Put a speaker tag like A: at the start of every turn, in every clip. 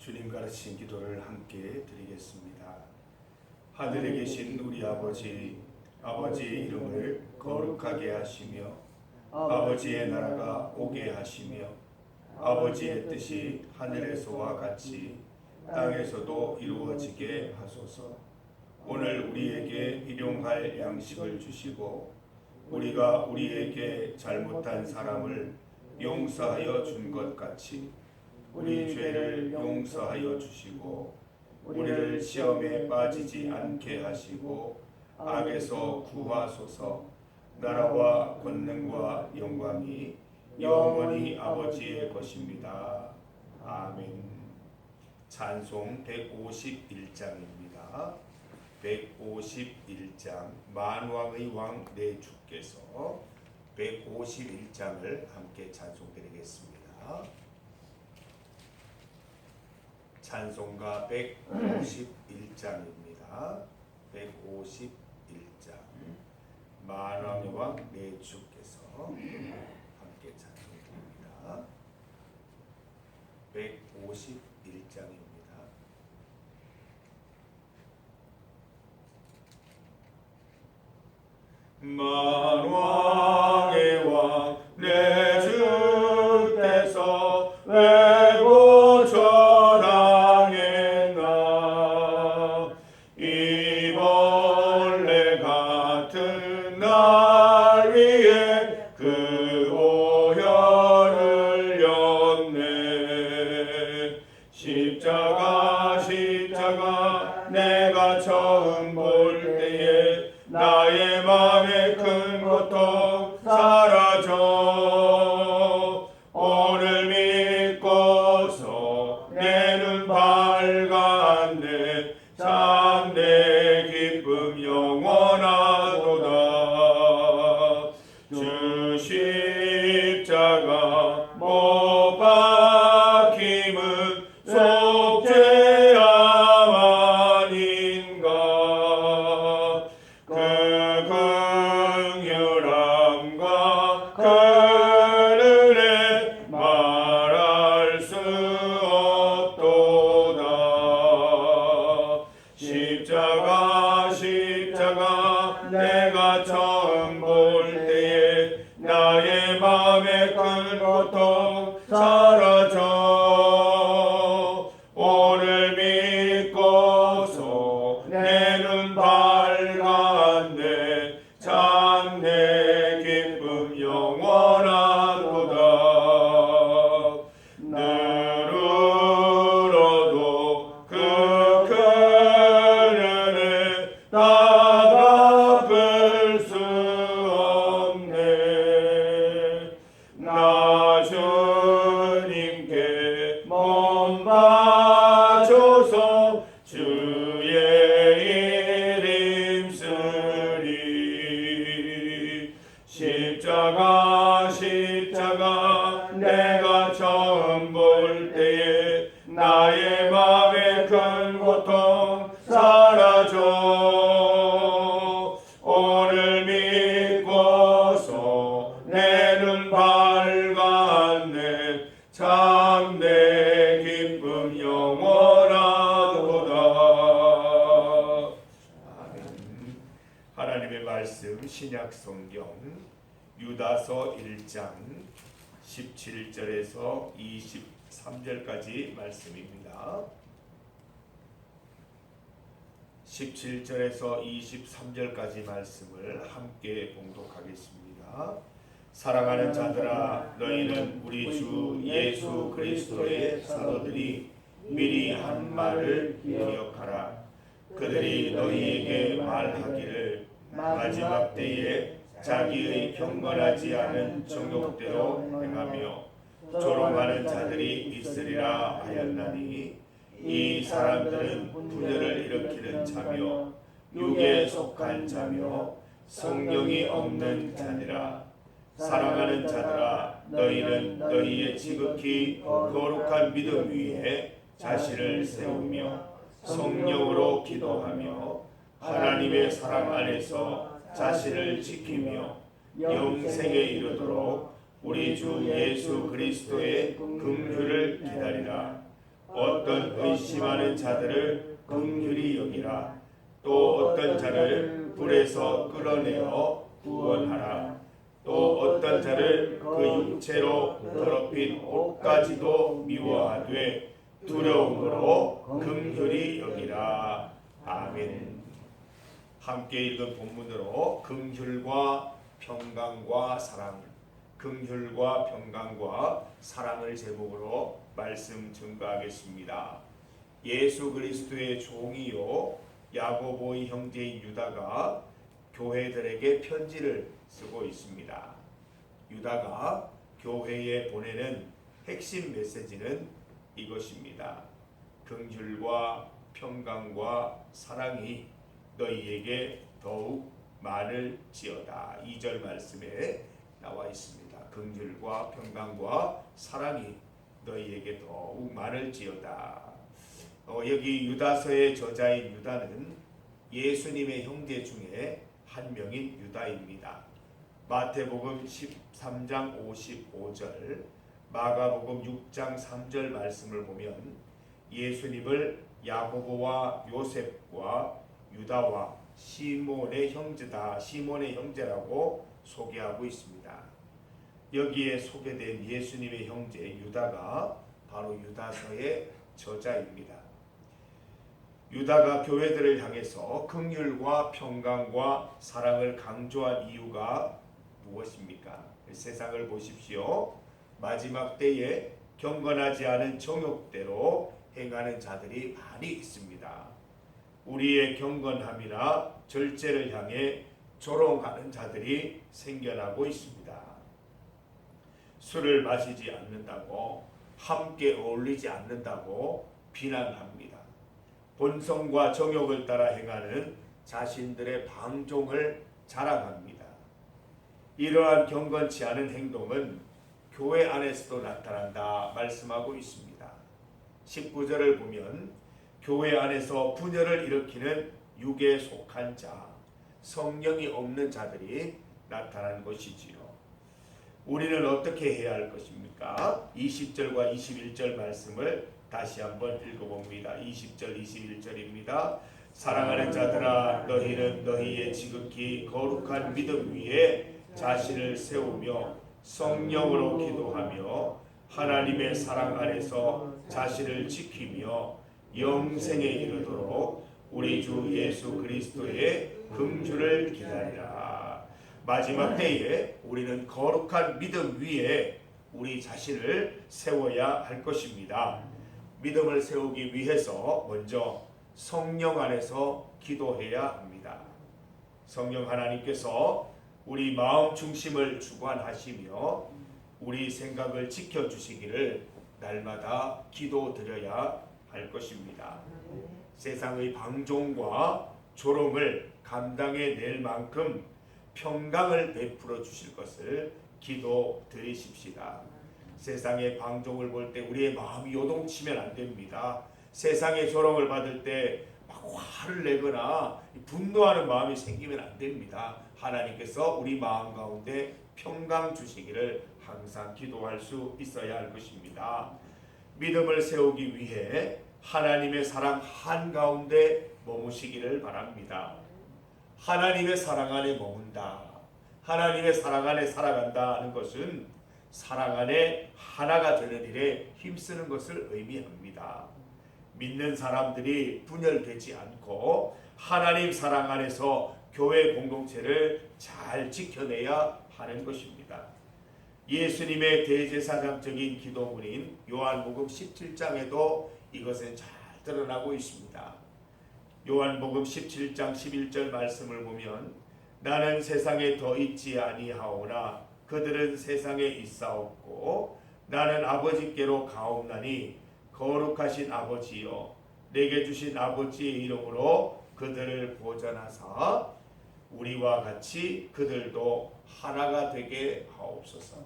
A: 주님 가르친 기도를 함께 드리겠습니다. 하늘에 계신 우리 아버지, 아버지의 이름을 거룩하게 하시며 아버지의 나라가 오게 하시며 아버지의 뜻이 하늘에서와 같이 땅에서도 이루어지게 하소서. 오늘 우리에게 일용할 양식을 주시고 우리가 우리에게 잘못한 사람을 용서하여 준 것 같이 우리 죄를 용서하여 주시고 우리를 시험에 빠지지 않게 하시고 악에서 구하소서. 나라와 권능과 영광이 영원히 아버지의 것입니다. 아멘. 찬송 151장입니다. 151장 만왕의 왕 내 주께서 151장을 함께 찬송드리겠습니다. 찬송가 151장입니다. 151장 만왕의 왕 내 주께서 함께 찬송드립니다. 151장입니다. 만왕의 왕 내 주께서 외고 전항했나. 이 벌레 같은 날 위에 그 오혈을 렸네. 십자가 내가 처음 볼 때에 나의 맘에 큰 고통 사라져. 오늘 믿고서 내 눈 밝았네. 참 내 기쁨 영원하도다. 주 십자가 못 박힘은 속죄함 아닌가. 그 긍휼함과 그 은혜 말할 수 없도다. 십자가 내가 처음 볼 때에 나의 맘에 큰 고통 사라져. 오늘 믿고서 내 눈 밝았네. 참 내 기쁨 영원하도다. 늘 울어도 그 큰 은혜 다 갚을 수 없네. 나 주님께 몸 바쳐서 주의 이름 쓰리. 십자가 내가 처음 볼 때에 나의 맘에 큰 고통 사라져. 오늘 믿고서 내 눈 밝았네. 참 내 기쁨 영원하도다. 아멘. 하나님의 말씀 신약 성경 유다서 1장 17절에서 23절까지 말씀입니다. 17절에서 23절까지 말씀을 함께 봉독하겠습니다. 사랑하는 자들아, 너희는 우리 주 예수 그리스도의 사도들이 미리 한 말을 기억하라. 그들이 너희에게 말하기를 마지막 때에 자기의 경건하지 않은 정욕대로 행하며 조롱하는 자들이 있으리라 하였나니, 이 사람들은 분열을 일으키는 자며 육에 속한 자며 성령이 없는 자니라. 사랑하는 자들아, 너희는 너희의 지극히 거룩한 믿음 위에 자신을 세우며 성령으로 기도하며 하나님의 사랑 안에서 자신을 지키며 영생에 이르도록 우리 주 예수 그리스도의 긍휼을 기다리라. 어떤 의심하는 자들을 긍휼히 여기라. 또 어떤 자를 불에서 끌어내어 구원하라. 또 어떤 자를 그 육체로 더럽힌 옷까지도 미워하되 두려움으로 긍휼히 여기라. 아멘. 함께 읽은 본문으로 긍휼과 평강과 사랑, 긍휼과 평강과 사랑을 제목으로 말씀 증거하겠습니다. 예수 그리스도의 종이요 야고보의 형제인 유다가 교회들에게 편지를 쓰고 있습니다. 유다가 교회에 보내는 핵심 메시지는 이것입니다. 긍휼과 평강과 사랑이 너희에게 더욱 많을지어다. 2절 말씀에 나와 있습니다. 긍휼과 평강과 사랑이 너희에게 더욱 많을지어다. 여기 유다서의 저자인 유다는 예수님의 형제 중에 한 명인 유다입니다. 마태복음 13장 55절, 마가복음 6장 3절 말씀을 보면 예수님을 야고보와 요셉과 유다와 시몬의 형제다, 시몬의 형제라고 소개하고 있습니다. 여기에 소개된 예수님의 형제 유다가 바로 유다서의 저자입니다. 유다가 교회들을 향해서 긍휼과 평강과 사랑을 강조한 이유가 무엇입니까? 세상을 보십시오. 마지막 때에 경건하지 않은 정욕대로 행하는 자들이 많이 있습니다. 우리의 경건함이나 절제를 향해 조롱하는 자들이 생겨나고 있습니다. 술을 마시지 않는다고, 함께 어울리지 않는다고 비난합니다. 본성과 정욕을 따라 행하는 자신들의 방종을 자랑합니다. 이러한 경건치 않은 행동은 교회 안에서도 나타난다 말씀하고 있습니다. 19절을 보면 교회 안에서 분열을 일으키는 육에 속한 자, 성령이 없는 자들이 나타난 것이지요. 우리는 어떻게 해야 할 것입니까? 20절과 21절 말씀을 다시 한번 읽어봅니다. 20절 21절입니다. 사랑하는 자들아, 너희는 너희의 지극히 거룩한 믿음 위에 자신을 세우며 성령으로 기도하며 하나님의 사랑 안에서 자신을 지키며 영생에 이르도록 우리 주 예수 그리스도의 긍휼을 기다리라. 마지막 때에 우리는 거룩한 믿음 위에 우리 자신을 세워야 할 것입니다. 믿음을 세우기 위해서 먼저 성령 안에서 기도해야 합니다. 성령 하나님께서 우리 마음 중심을 주관하시며 우리 생각을 지켜주시기를 날마다 기도드려야 할 것입니다. 세상의 방종과 조롱을 감당해낼 만큼 평강을 베풀어 주실 것을 기도드리십시다. 세상의 방종을 볼 때 우리의 마음이 요동치면 안 됩니다. 세상의 조롱을 받을 때 막 화를 내거나 분노하는 마음이 생기면 안 됩니다. 하나님께서 우리 마음 가운데 평강 주시기를 항상 기도할 수 있어야 할 것입니다. 믿음을 세우기 위해 하나님의 사랑 한가운데 머무시기를 바랍니다. 하나님의 사랑 안에 머문다, 하나님의 사랑 안에 살아간다 하는 것은 사랑 안에 하나가 되는 일에 힘쓰는 것을 의미합니다. 믿는 사람들이 분열되지 않고 하나님 사랑 안에서 교회 공동체를 잘 지켜내야 하는 것입니다. 예수님의 대제사장적인 기도문인 요한복음 17장에도 이것은 잘 드러나고 있습니다. 요한복음 17장 11절 말씀을 보면 나는 세상에 더 있지 아니하오나 그들은 세상에 있사옵고 나는 아버지께로 가옵나니 거룩하신 아버지여 내게 주신 아버지의 이름으로 그들을 보전하사 우리와 같이 그들도 하나가 되게 하옵소서.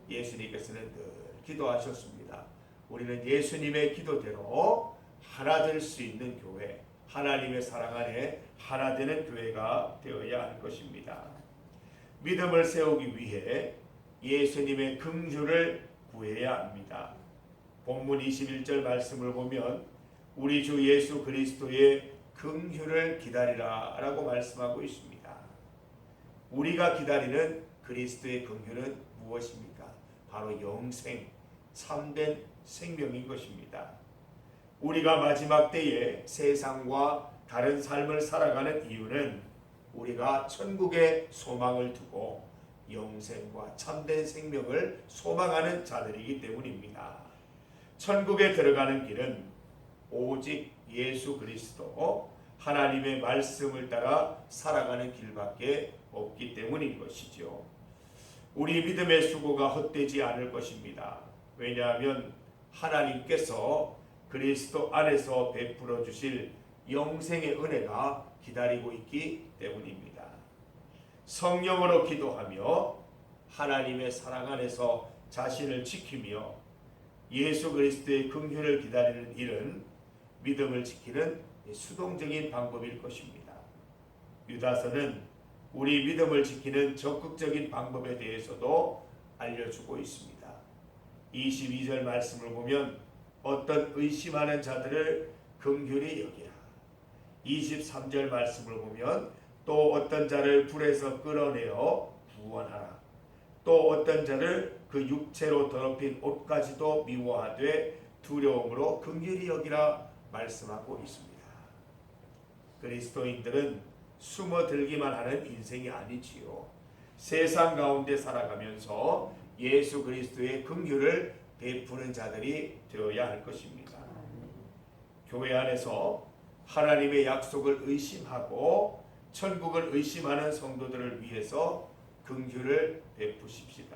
A: 예수님께서는 늘 기도하셨습니다. 우리는 예수님의 기도대로 하나 될 수 있는 교회, 하나님의 사랑 안에 하나 되는 교회가 되어야 할 것입니다. 믿음을 세우기 위해 예수님의 긍휼을 구해야 합니다. 본문 21절 말씀을 보면 우리 주 예수 그리스도의 긍휼을 기다리라 라고 말씀하고 있습니다. 우리가 기다리는 그리스도의 긍휼은 무엇입니까? 바로 영생, 참된 생명인 것입니다. 우리가 마지막 때에 세상과 다른 삶을 살아가는 이유는 우리가 천국의 소망을 두고 영생과 참된 생명을 소망하는 자들이기 때문입니다. 천국에 들어가는 길은 오직 예수 그리스도 하나님의 말씀을 따라 살아가는 길밖에 없기 때문인 것이죠. 우리 믿음의 수고가 헛되지 않을 것입니다. 왜냐하면 하나님께서 그리스도 안에서 베풀어 주실 영생의 은혜가 기다리고 있기 때문입니다. 성령으로 기도하며 하나님의 사랑 안에서 자신을 지키며 예수 그리스도의 긍휼을 기다리는 일은 믿음을 지키는 수동적인 방법일 것입니다. 유다서는 우리 믿음을 지키는 적극적인 방법에 대해서도 알려주고 있습니다. 22절 말씀을 보면 어떤 의심하는 자들을 긍휼히 여기라. 23절 말씀을 보면 또 어떤 자를 불에서 끌어내어 구원하라. 또 어떤 자를 그 육체로 더럽힌 옷까지도 미워하되 두려움으로 긍휼히 여기라 말씀하고 있습니다. 그리스도인들은 숨어들기만 하는 인생이 아니지요. 세상 가운데 살아가면서 예수 그리스도의 긍휼을 베푸는 자들이 되어야 할 것입니다. 교회 안에서 하나님의 약속을 의심하고 천국을 의심하는 성도들을 위해서 긍휼을 베푸십시다.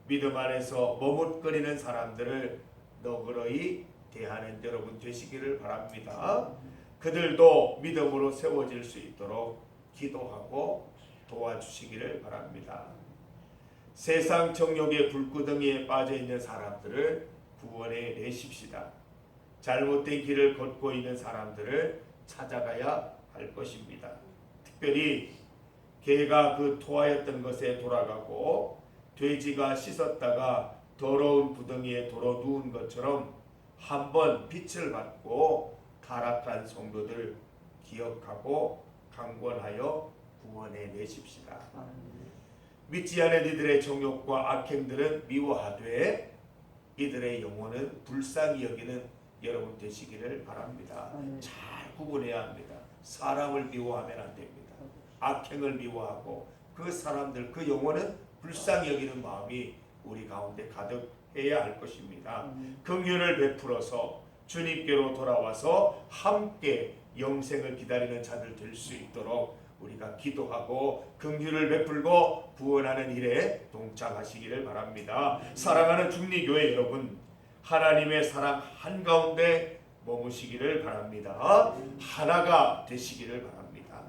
A: 믿음 안에서 머뭇거리는 사람들을 너그러이 대하는 여러분 되시기를 바랍니다. 그들도 믿음으로 세워질 수 있도록 기도하고 도와주시기를 바랍니다. 세상 정욕의 불구덩이에 빠져 있는 사람들을 구원해 내십시다. 잘못된 길을 걷고 있는 사람들을 찾아가야 할 것입니다. 특별히 개가 그 토하였던 것에 돌아가고 돼지가 씻었다가 더러운 구덩이에 도로 누운 것처럼 한번 빛을 받고 타락한 성도들 기억하고 강권하여 구원해 내십시다. 믿지 않은 이들의 정욕과 악행들은 미워하되 이들의 영혼은 불쌍히 여기는 여러분 되시기를 바랍니다. 잘 구분해야 합니다. 사람을 미워하면 안 됩니다. 악행을 미워하고 그 사람들 그 영혼은 불쌍히 여기는 마음이 우리 가운데 가득해야 할 것입니다. 긍휼을 베풀어서 주님께로 돌아와서 함께 영생을 기다리는 자들 될 수 있도록 우리가 기도하고 긍휼을 베풀고 구원하는 일에 동참하시기를 바랍니다. 사랑하는 중리교회 여러분, 하나님의 사랑 한가운데 머무시기를 바랍니다. 하나가 되시기를 바랍니다.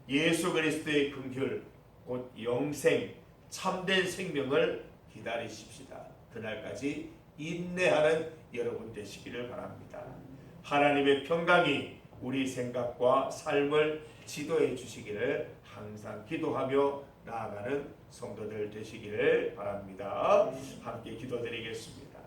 A: 예수 그리스도의 긍휼 곧 영생 참된 생명을 기다리십시다. 그날까지 인내하는 여러분 되시기를 바랍니다. 하나님의 평강이 우리 생각과 삶을 지도해 주시기를 항상 기도하며 나아가는 성도들 되시기를 바랍니다. 함께 기도드리겠습니다.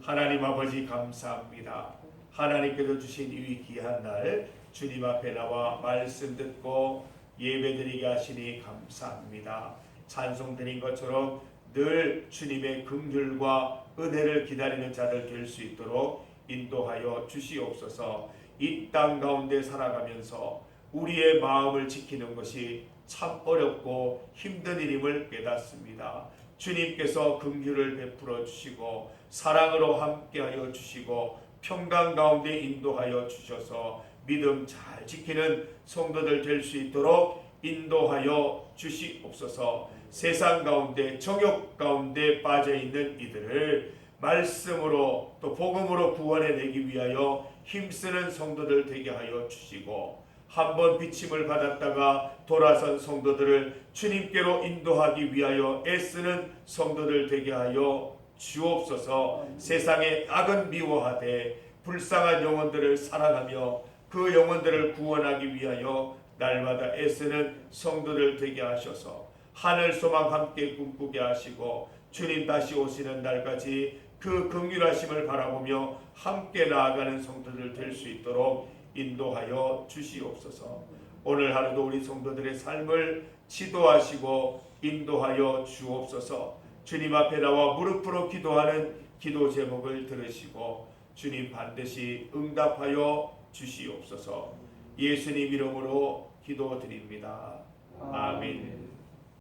A: 하나님 아버지 감사합니다. 하나님께서 주신 이 귀한 날 주님 앞에 나와 말씀 듣고 예배드리게 하시니 감사합니다. 찬송 드린 것처럼 늘 주님의 긍휼과 은혜를 기다리는 자들 될 수 있도록 인도하여 주시옵소서. 이 땅 가운데 살아가면서 우리의 마음을 지키는 것이 참 어렵고 힘든 일임을 깨닫습니다. 주님께서 긍휼을 베풀어 주시고 사랑으로 함께하여 주시고 평강 가운데 인도하여 주셔서 믿음 잘 지키는 성도들 될 수 있도록 인도하여 주시옵소서. 세상 가운데 정욕 가운데 빠져있는 이들을 말씀으로 또 복음으로 구원해내기 위하여 힘쓰는 성도들 되게 하여 주시고 한번 비침을 받았다가 돌아선 성도들을 주님께로 인도하기 위하여 애쓰는 성도들 되게 하여 주옵소서. 세상의 악은 미워하되 불쌍한 영혼들을 사랑하며 그 영혼들을 구원하기 위하여 날마다 애쓰는 성도들 되게 하셔서 하늘 소망 함께 꿈꾸게 하시고 주님 다시 오시는 날까지 그 긍휼하심을 바라보며 함께 나아가는 성도들 될 수 있도록 인도하여 주시옵소서. 오늘 하루도 우리 성도들의 삶을 지도하시고 인도하여 주옵소서. 주님 앞에 나와 무릎으로 기도하는 기도 제목을 들으시고 주님 반드시 응답하여 주시옵소서. 예수님 이름으로 기도드립니다. 아멘.